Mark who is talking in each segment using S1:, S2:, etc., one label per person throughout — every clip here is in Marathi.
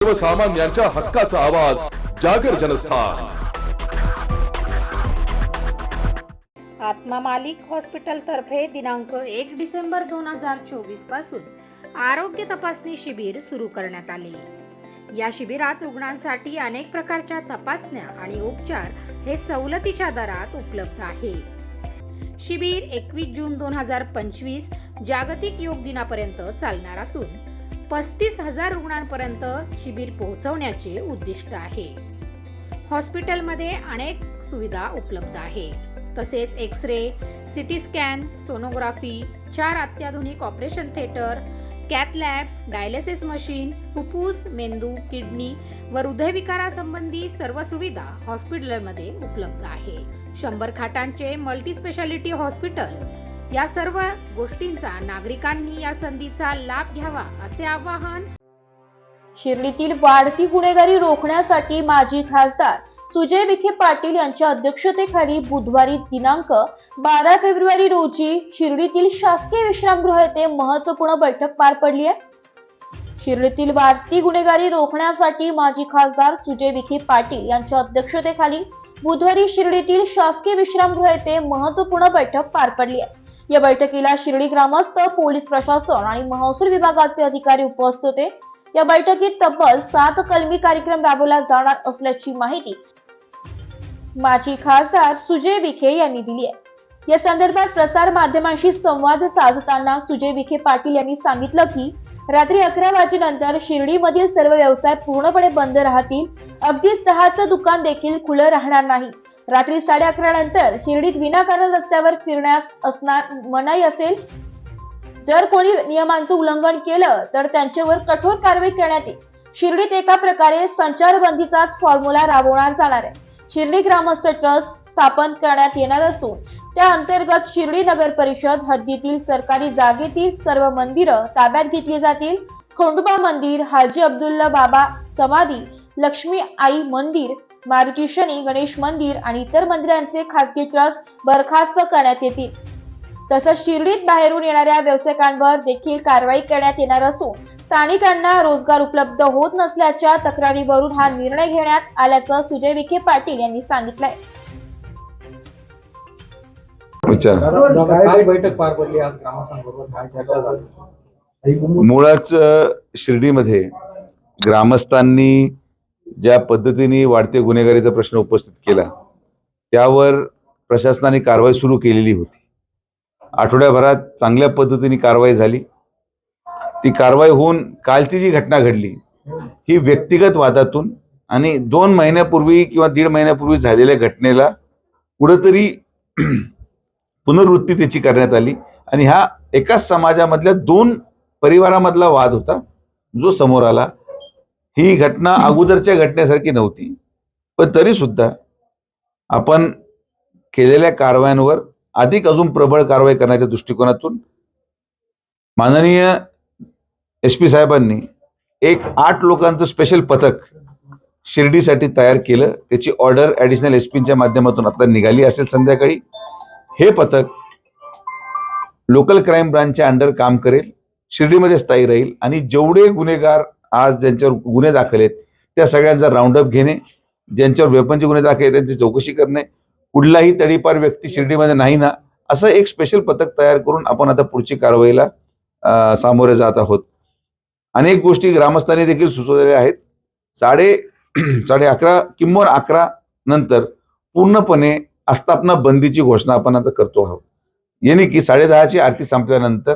S1: सर्वसामान्यांच्या हक्काचा आवाज जागर जनस्थान।
S2: आत्मा मालिक हॉस्पिटल तर्फे दिनांक 1 डिसेंबर 2024 पासून आरोग्य तपासणी शिबिर सुरू करण्यात आले। या शिबिरात रुग्णांसाठी अनेक प्रकारच्या तपासण्या आणि उपचार हे सवलतीच्या दरात उपलब्ध आहे। शिबिर 21 जून 2025 जागतिक योग दिनापर्यंत चालणार असून 35,000 रुग्णांपर्यंत शिबिर पोहोचवण्याचे उद्दिष्ट आहे। हॉस्पिटलमध्ये अनेक सुविधा उपलब्ध आहे, तसेच एक्स-रे, सिटी स्कॅन, सोनोग्राफी, 4 अत्याधुनिक operation theatre, cath lab, dialysis machine, फुफ्फुस, मेंदू, किडनी व हृदयविकारासंबंधी सर्व सुविधा हॉस्पिटलमध्ये उपलब्ध आहे। 100 खाटांचे मल्टी स्पेशालिटी हॉस्पिटल। या सर्व गोष्टींचा नागरिकांनी या संधीचा लाभ घ्यावा असे आवाहन।
S3: शिर्डीतील वाढती गुन्हेगारी रोखण्यासाठी माजी खासदार सुजय विखे पाटील यांच्या अध्यक्षतेखाली बुधवारी दिनांक 12 फेब्रुवारी रोजी शिर्डीतील शासकीय विश्रामगृह येथे महत्त्वपूर्ण बैठक पार पडली आहे। शिर्डीतील वाढती गुन्हेगारी रोखण्यासाठी माजी खासदार सुजय विखे पाटील यांच्या अध्यक्षतेखाली बुधवारी शिर्डीतील शासकीय विश्रामगृह येथे महत्त्वपूर्ण बैठक पार पडली आहे। या बैठकीला शिर्डी ग्रामस्थ, पोलीस प्रशासन आणि महसूल विभागाचे अधिकारी उपस्थित होते। या बैठकीत तब्बल 7 कलमी कार्यक्रम राबवला जाणार असल्याची माहिती माजी खासदार सुजय विखे यांनी दिली आहे। या संदर्भात प्रसार माध्यमांशी संवाद साधताना सुजय विखे पाटील यांनी सांगितलं की रात्री 11 वाजेनंतर शिर्डीमधील सर्व व्यवसाय पूर्णपणे बंद राहतील। अगदी चहाचं दुकान देखील खुलं राहणार नाही। रात्री 11:30 नंतर शिर्डीत विनाकारण रस्त्यावर फिरण्यास असणार मनाई असेल। जर कोणी नियमांचं उल्लंघन केलं तर त्यांच्यावर कठोर कारवाई करण्यात येईल। शिर्डीत एका प्रकारे संचारबंदीचाच फॉर्म्युला राबवणार जाणार आहे। शिर्डी ग्रामस्थ ट्रस्ट स्थापन करण्यात येणार असून त्या अंतर्गत शिर्डी नगर परिषद हद्दीतील सरकारी जागेतील सर्व मंदिरं ताब्यात घेतली जातील। खंडोबा मंदिर, हाजी अब्दुल्ला बाबा समाधी, लक्ष्मी आई मंदिर, मारुती शनी गणेश मंदिर आणि इतर मंदिरांचे खासगी ट्रस्ट बरखास्त करण्यात येतील। तसंच शिर्डीत बाहेरून येणाऱ्या व्यावसायिकांवर देखील कारवाई करण्यात येणार असून स्थानिकांना रोजगार उपलब्ध होत नसल्याच्या तक्रारीवरून हा निर्णय घेण्यात आल्याचं सुजय विखे पाटील यांनी सांगितलंय।
S4: काय बैठक पार पडली आज ग्रामस्थांबरोबर, काय चर्चा झाली?
S5: मुळात शिर्डीमध्ये ग्रामस्थांनी ज्या पद्धतीने वाढते गुन्हेगारीचा प्रश्न उपस्थित केला त्यावर प्रशासनाने कारवाई सुरू केलेली होती। आठवड्याभरात चांगल्या पद्धतीने कारवाई झाली। ती कारवाई होऊन कालची जी घटना घडली ही व्यक्तिगत वादातून आणि 2 महिन्यापूर्वी किंवा 1.5 महिन्यापूर्वी झालेल्या घटनेला कुठेतरी पुनर्वृत्ती त्याची करण्यात आली आणि हा एकाच समाजामधल्या 2 परिवारामधला वाद होता जो समोर आला। ही घटना अगोदरच्या घटनेसारखी नव्हती, पण तरी सुद्धा आपण केलेल्या कारवायांवर अधिक अजून प्रबळ कारवाई करण्याच्या दृष्टिकोनातून माननीय SP साहेबांनी एक 8 लोकांचं स्पेशल पथक शिर्डीसाठी तयार केलं। त्याची ऑर्डर ॲडिशनल SPच्या माध्यमातून आता निघाली असेल संध्याकाळी। हे पथक लोकल क्राईम ब्रांचच्या अंडर काम करेल, शिर्डीमध्ये स्थायी राहील आणि जेवढे गुन्हेगार आज ज्यांच्यावर गुन्हे दाखल आहेत त्या सगळ्यांचा राऊंडअप घेणे, ज्यांच्यावर वेपनचे गुन्हे दाखल आहेत त्यांची चौकशी करणे, कुठलाही तडीपार व्यक्ती शिर्डीमध्ये नाही ना, असं एक स्पेशल पथक तयार करून आपण आता पुढची कारवाईला सामोरे जात आहोत। अनेक गोष्टी ग्रामस्थांनी देखील सुचवलेल्या आहेत। 11:30 किंवा 11 नंतर पूर्णपणे आस्थापना बंदीची घोषणा आपण आता करतो आहोत। यानी की 10:30ची आरती संपल्यानंतर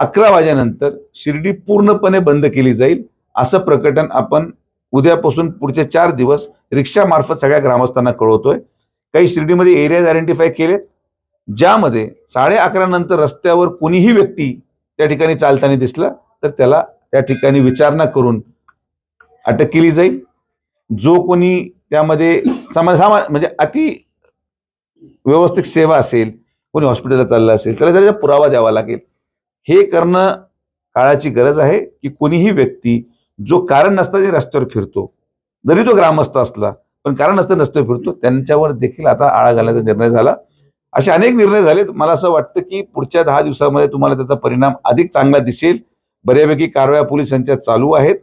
S5: 11 वाजेनंतर शिर्डी पूर्णपणे बंद केली जाईल असं प्रकटन आपण उद्यापासून पुढचे 4 दिवस रिक्षामार्फत सगळ्या ग्रामस्थांना कळवतोय। काही शिर्डीमध्ये एरियाज आयडेंटिफाय केलेत ज्यामध्ये 11:30 नंतर रस्त्यावर कोणीही व्यक्ती त्या ठिकाणी चालताना दिसला तर त्याला त्या ठिकाणी विचारणा करून अटक केली जाईल। जो कोणी त्यामध्ये म्हणजे अति व्यवस्थित सेवा असेल, कोणी हॉस्पिटलला चालला असेल त्याला त्याचा पुरावा द्यावा लागेल। हे करणं काळाची गरज आहे की कोणीही व्यक्ती जो कारण नसताना रस्त्यावर फिरतो, जरी तो ग्रामस्थ असला पण कारण नसताना रस्त्यावर फिरतो, त्यांच्यावर देखील आता आळा घालायचा निर्णय झाला। असे अनेक निर्णय झालेत। मला असं वाटतं की पुढच्या 10 दिवसामध्ये तुम्हाला त्याचा परिणाम अधिक चांगला दिसेल। बऱ्यापैकी कारवाया पोलिसांच्या चालू आहेत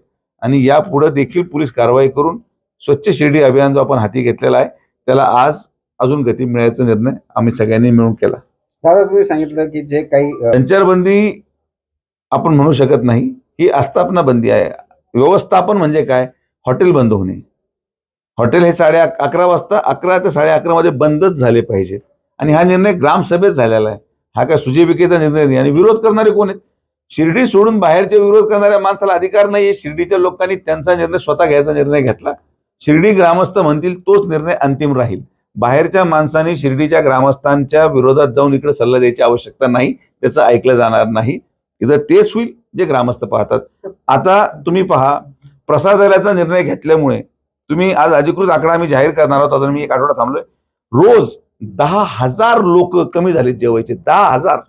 S5: आणि यापुढे देखील पोलीस कारवाई करून स्वच्छ शिर्डी अभियान जो आपण हाती घेतलेला आहे त्याला आज अजून गती मिळायचा निर्णय आम्ही सगळ्यांनी मिळून केला.
S6: दादा तुम्ही सांगितलं की जे काही
S5: संचारबंदी आपण म्हणू शकत नाही, ही आस्थापना बंदी आहे. व्यवस्थापन म्हणजे काय? हॉटेल बंद होणे. हॉटेल हे 11:30 वाजता 11 ते 11:30 मध्ये बंदच झाले पाहिजेत आणि हा निर्णय ग्रामसभेत झालेला आहे. हा काय सुजय विखेचा निर्णय नाही. आणि विरोध करणारे कोण आहेत? शिर्डी सोडून बाहेरचे विरोध करणाऱ्या माणसाला अधिकार नाहीये. शिर्डीच्या लोकांनी त्यांचा निर्णय स्वतः घ्यायचा निर्णय घेतला. शिर्डी ग्रामस्थ म्हणतील तोच निर्णय अंतिम राहील. बाहेरच्या माणसांनी शिर्डीच्या ग्रामस्थांच्या विरोधात जाऊन इकडे सल्ला द्यायची आवश्यकता नाही. त्याचं ऐकलं जाणार नाही. इथं तेच होईल जे ग्रामस्थ पाहतात. आता तुम्ही पहा, प्रसादालयाचा निर्णय घेतल्यामुळे तुम्ही आज अधिकृत आकडा आम्ही जाहीर करणार आहोत. आता मी एक आठवडा थांबलोय. रोज 10,000 लोक कमी झालेत जेवायचे. 10,000.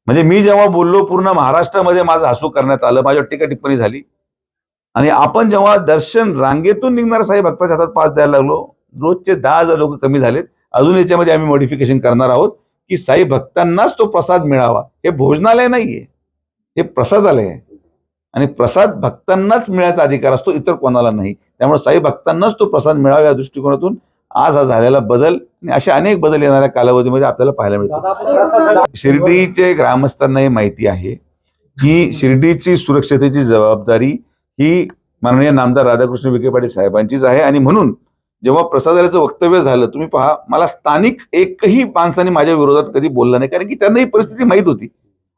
S5: म्हणजे मी जेव्हा बोललो पूर्ण महाराष्ट्रामध्ये माझं हसू करण्यात आलं, माझ्यावर टीका टिप्पणी झाली. आणि आपण जेव्हा दर्शन रांगेतून निघणाऱ्या साई भक्ताच्या हातात पास द्यायला लागलो, रोजचे 10,000 लोक कमी झालेत. अजून याच्यामध्ये आम्ही मॉडिफिकेशन करणार आहोत की साई भक्तांनाच तो प्रसाद मिळावा. हे भोजनालय नाहीये, हे प्रसादालय आहे आणि प्रसाद भक्तांनाच मिळायचा अधिकार असतो, इतर कोणाला नाही. त्यामुळे साई भक्तांनाच तो प्रसाद मिळावा या दृष्टिकोनातून आज हा झालेला बदल आणि असे अनेक बदल येणाऱ्या कालावधीमध्ये आपल्याला पाहायला मिळतात. शिर्डीचे ग्रामस्थांनाही माहिती आहे की शिर्डीची सुरक्षतेची जबाबदारी ही माननीय नामदार राधाकृष्ण विखे पाटील साहेबांचीच आहे. आणि म्हणून जेव्हा प्रसादालयाचं वक्तव्य झालं, तुम्ही पहा, मला स्थानिक एकही माणसाने माझ्या विरोधात कधी बोलला नाही, कारण की त्यांना ही परिस्थिती माहीत होती.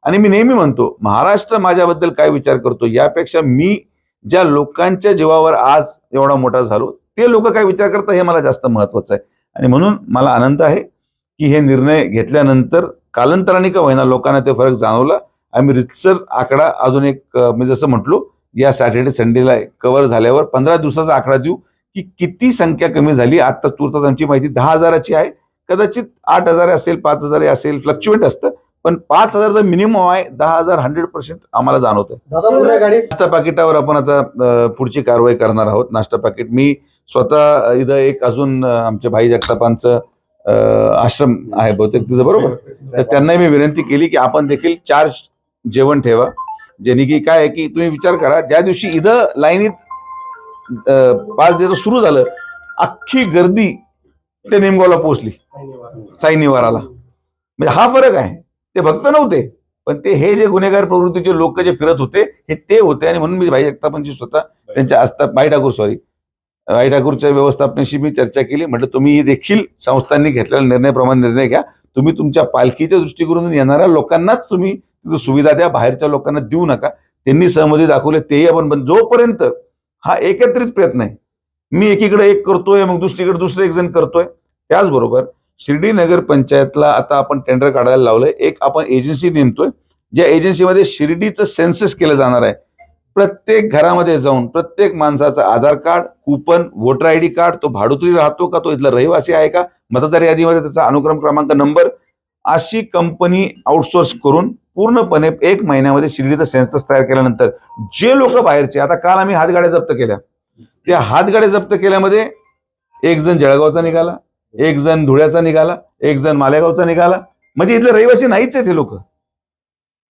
S5: आणि मी नेहमी म्हणतो, महाराष्ट्र माझ्याबद्दल काय विचार करतो यापेक्षा मी ज्या लोकांच्या जीवावर आज एवढा मोठा झालो ते लोक काय विचार करतात हे मला जास्त महत्वाचं आहे. आणि म्हणून मला आनंद आहे की हे निर्णय घेतल्यानंतर कालांतराने का होईना लोकांना ते फरक जाणवला. आम्ही रितसर आकडा अजून एक मी जसं म्हटलो या सॅटर्डे संडेला कव्हर झाल्यावर 15 दिवसाचा आकडा देऊ की किती संख्या कमी झाली. आता तुर्तास आमची माहिती 10,000ची आहे. कदाचित 8,000 असेल, 5,000 असेल, फ्लक्च्युएट असतं, पण 5,000 मिनिमम आहे. 10,000 100% आम्हाला जाणवत आहे. नाश्ता पाकिटावर आपण आता पुढची कारवाई करणार आहोत. नाश्ता पाकिट मी स्वतः इथं एक अजून आमच्या भाई जगतापांचं आश्रम आहे बहुतेक तिथं, बरोबर, तर त्यांनाही मी विनंती केली की आपण देखील चार्ज जेवण ठेवा. ज्याने की काय आहे की तुम्ही विचार करा, ज्या दिवशी इथं लाईनीत 5 दिवस सुरू झालं, अख्खी गर्दी ते निमगावला पोहोचली, साई निवाराला. म्हणजे हा फरक आहे. ते भक्त नव्हते, पण ते हे जे गुन्हेगार प्रवृत्तीचे लोक जे फिरत होते हे ते होते. आणि म्हणून मी भाई जगतापांची स्वतः त्यांच्या भाई ठाकूरच्या व्यवस्थापनाशी मी चर्चा केली. म्हटलं तुम्ही देखील संस्थांनी घेतलेल्या निर्णयाप्रमाणे निर्णय घ्या. तुम्ही तुमच्या पालखीच्या दृष्टिकोनातून येणाऱ्या लोकांनाच तुम्ही तिथं सुविधा द्या, बाहेरच्या लोकांना देऊ नका. त्यांनी सहमती दाखवले, तेही आपण. पण जोपर्यंत हा एकत्रित प्रयत्न आहे, मी एकीकडे एक करतोय मग दुसरीकडे दुसरं एक जण करतोय. त्याचबरोबर शिर्डी नगर पंचायतला आता आपण टेंडर काढायला लावलंय. एक आपण एजन्सी नेमतोय, ज्या एजन्सीमध्ये शिर्डीचं सेन्सस केलं जाणार आहे. प्रत्येक घरामध्ये जाऊन प्रत्येक माणसाचं Aadhaar card, coupon, voter ID card, तो भाडोत्री राहतो का, तो इथला रहिवासी आहे का, मतदार यादीमध्ये त्याचा अनुक्रम क्रमांक, नंबर, अशी कंपनी आउटसोर्स करून पूर्णपणे 1 महिन्यामध्ये शिर्डीचा सेन्सस तयार केल्यानंतर जे लोक बाहेरचे, आता काल आम्ही हातगाड्या जप्त केल्या, त्या हातगाड्या जप्त केल्यामध्ये एक जण जळगावचा निघाला, एक जण धुळ्याचा निघाला, एक जण मालेगावचा निघाला. म्हणजे इथले रहिवासी नाहीच आहेत हे लोक.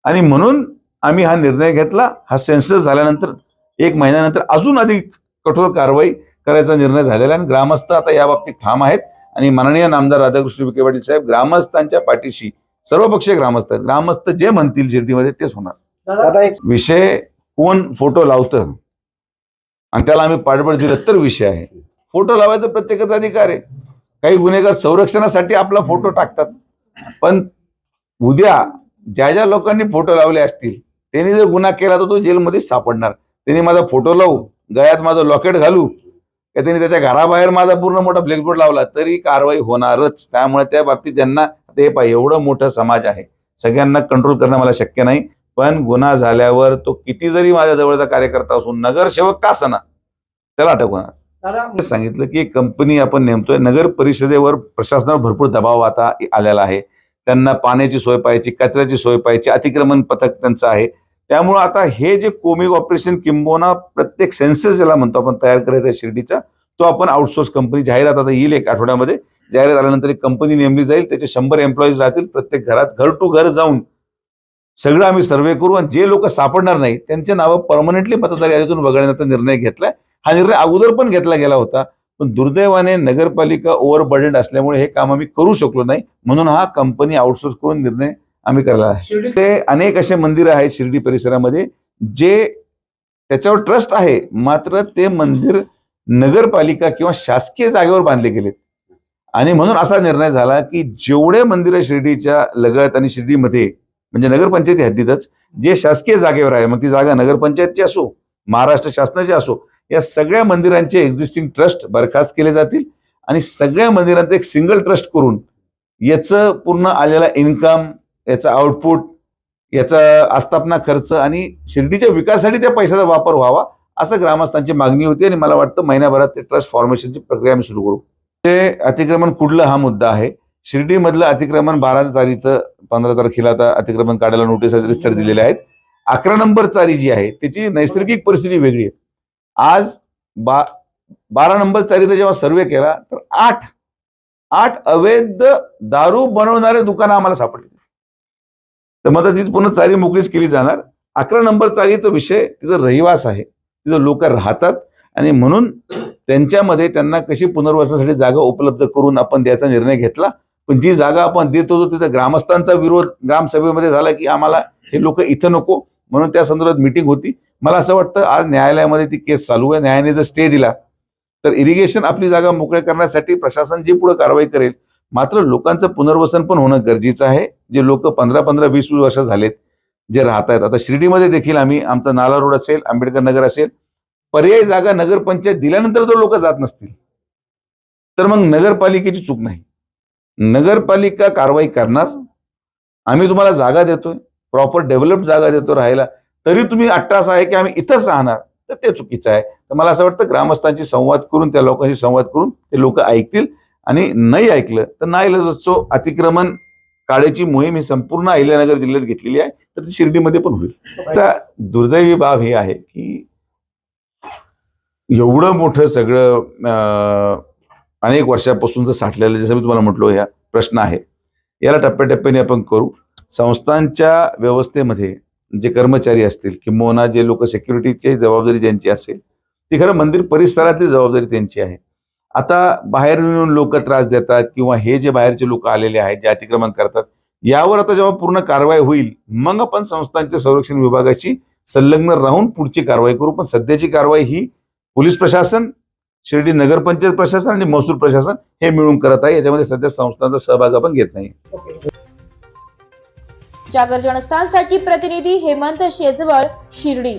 S5: आणि म्हणून आम्ही हा निर्णय घेतला. हा सेन्सस झाल्यानंतर 1 महिन्यानंतर अजून अधिक कठोर कारवाई करायचा निर्णय झालेला आहे. आणि ग्रामस्थ आता या बाबतीत ठाम आहेत. आणि माननीय नामदार राधाकृष्ण विखे पाटील साहेब ग्रामस्थांच्या पाठीशी, सर्वपक्षीय ग्रामस्थ, ग्रामस्थ जे म्हणतील शिर्डीमध्ये तेच होणार. विषय कोण फोटो लावतं आणि त्याला आम्ही पाठबळ दिलं तर विषय आहे. फोटो लावायचा प्रत्येकाचा अधिकार आहे. काही गुन्हेगार संरक्षणासाठी आपला फोटो टाकतात, पण उद्या ज्या ज्या लोकांनी फोटो लावले असतील त्यांनी जर गुन्हा केला तर तो जेलमध्ये सापडणार. त्यांनी माझा फोटो लावू, गळ्यात माझं लॉकेट घालू, का त्यांनी त्याच्या घराबाहेर माझा पूर्ण मोठा फ्लेक्सबोर्ड लावला तरी कारवाई होणारच. त्यामुळे त्या बाबतीत त्यांना ते एवढं मोठं समाज आहे, सगळ्यांना कंट्रोल करणं मला शक्य नाही. पण गुन्हा झाल्यावर तो किती जरी माझ्या जवळचा कार्यकर्ता असून, नगरसेवक का असना, त्याला अटक होणार. सांगितलं की कंपनी आपण नेमतोय. नगर परिषदेवर प्रशासनावर भरपूर दबाव आता आलेला आहे. त्यांना पाण्याची सोय पाहिजे, कचऱ्याची सोय पाहिजे, अतिक्रमण पथक त्यांचं आहे. त्यामुळे आता हे जे कोमिक ऑपरेशन किंबोना प्रत्येक सेन्सस ज्याला म्हणतो आपण तयार करायचा आहे शिर्डीचा, तो आपण आउटसोर्स कंपनी, जाहिरात आता येईल 1 आठवड्यामध्ये, जाहिरात आल्यानंतर एक कंपनी नेमली जाईल. त्याचे 100 एम्प्लॉईज राहतील. प्रत्येक घरात घर टू घर जाऊन सगळं आम्ही सर्वे करू आणि जे लोक सापडणार नाही त्यांचे नावं परमनंटली मतदार यादीतून वगळण्याचा निर्णय घेतलाय. हा निर्णय अगोदर पण घेतला गेला होता, पण दुर्दैवाने नगरपालिका ओव्हरबर्डन असल्यामुळे हे काम आम्ही करू शकलो नाही, म्हणून हा कंपनी आउटसोर्स करून निर्णय आम्ही केला आहे. ते अनेक असे मंदिर आहेत शिर्डी परिसरामध्ये जे त्याच्यावर ट्रस्ट आहे, मात्र ते मंदिर नगरपालिका किंवा शासकीय जागेवर बांधले गेलेत आणि म्हणून असा निर्णय झाला की जेवढे मंदिरं शिर्डीच्या लगत आणि शिर्डीमध्ये म्हणजे नगरपंचायती हद्दीतच जे शासकीय जागेवर आहे, मग ती जागा नगरपंचायतची असो महाराष्ट्र शासनाची असो, या सगळ्या मंदिरांचे एक्झिस्टिंग ट्रस्ट बरखास्त केले जातील आणि सगळ्या मंदिरांचं एक सिंगल ट्रस्ट करून याचं पूर्ण आलेला इन्कम, याचा आउटपुट, याचा आस्थापना खर्च आणि शिर्डीच्या विकासासाठी त्या पैशाचा वापर व्हावा असं ग्रामस्थांची मागणी होती आणि मला वाटतं महिन्याभरात ते ट्रस्ट फॉर्मेशनची प्रक्रिया आम्ही सुरू करू. ते अतिक्रमण कुठलं हा मुद्दा आहे. शिर्डीमधलं अतिक्रमण 12 तारीखचं 15 तारखेला आता अतिक्रमण काढायला नोटीस रितसर दिलेल्या आहेत. 11 नंबर चारी जी आहे त्याची नैसर्गिक परिस्थिती वेगळी आहे. आज 12 नंबर चारीचा जेव्हा सर्वे केला तर 8 अवैध दारू बनवणारे दुकानं आम्हाला सापडली. तर मग तिथे पुन्हा चारी मोकळीच केली जाणार. 11 नंबर चारीचा विषय तिथं रहिवास आहे, तिथं लोक राहतात आणि म्हणून त्यांच्यामध्ये त्यांना कशी पुनर्वसनासाठी जागा उपलब्ध करून आपण द्यायचा निर्णय घेतला. पण जी जागा आपण देत होतो तिथं ग्रामस्थांचा विरोध ग्रामसभेमध्ये झाला की आम्हाला हे लोक इथं नको, म्हणून त्या संदर्भात मीटिंग होती. मला असं वाटतं आज न्यायालयामध्ये ती केस चालू आहे. न्यायालयाने जर स्टे दिला तर इरिगेशन आपली जागा मोकळ्या करण्यासाठी प्रशासन जी पुढे कारवाई करेल, मात्र लोकांचं पुनर्वसन पण होणं गरजेचं आहे. जे लोक 15-15, 20 वर्ष झालेत जे राहत आहेत. आता शिर्डीमध्ये देखील आम्ही आमचा नाला रोड असेल, आंबेडकर नगर असेल, पर्यायी जागा नगरपंचायत दिल्यानंतर जर लोक जात नसतील तर मग नगरपालिकेची चूक नाही, नगरपालिका कारवाई करणार. आम्ही तुम्हाला जागा देतोय, प्रॉपर डेव्हलप्ड जागा देतो राहायला, तरी तुम्ही अट्टास आहे की आम्ही इथंच राहणार, तर ते चुकीचं आहे. तर मला असं वाटतं ग्रामस्थांशी संवाद करून त्या लोकांशी संवाद करून ते लोक ऐकतील आणि नाही ऐकलं तर नाईलाजाचं अतिक्रमण काढायची मोहीम ही संपूर्ण अहिल्यानगर जिल्ह्यात घेतलेली आहे, तर ती शिर्डीमध्ये पण होईल. आता दुर्दैवी बाब हे आहे की एवढं मोठं सगळं अनेक वर्षापासूनच साठलेलं, जसं मी तुम्हाला म्हटलो, ह्या प्रश्न आहे, याला टप्प्याटप्प्याने आपण करू. संस्थांच्या व्यवस्थेमध्ये जे कर्मचारी असतील किंवा जे लोक सिक्युरिटीची जबाबदारी ज्यांची असेल ती खरं मंदिर परिसरातली जबाबदारी त्यांची आहे. आता बाहेर येऊन लोक त्रास देतात किंवा हे जे बाहेरचे लोक आलेले आहेत जे अतिक्रमण करतात, यावर आता जेव्हा पूर्ण कारवाई होईल मग आपण संस्थांच्या संरक्षण विभागाशी संलग्न राहून पुढची कारवाई करू. पण सध्याची कारवाई ही पोलीस प्रशासन, शिर्डी नगरपंचायत प्रशासन आणि महसूल प्रशासन हे मिळून करत आहे. याच्यामध्ये सध्या संस्थांचा सहभाग आपण घेत नाही.
S3: जागर जनस्थानसाठी प्रतिनिधी हेमंत शेजवळ, शिर्डी.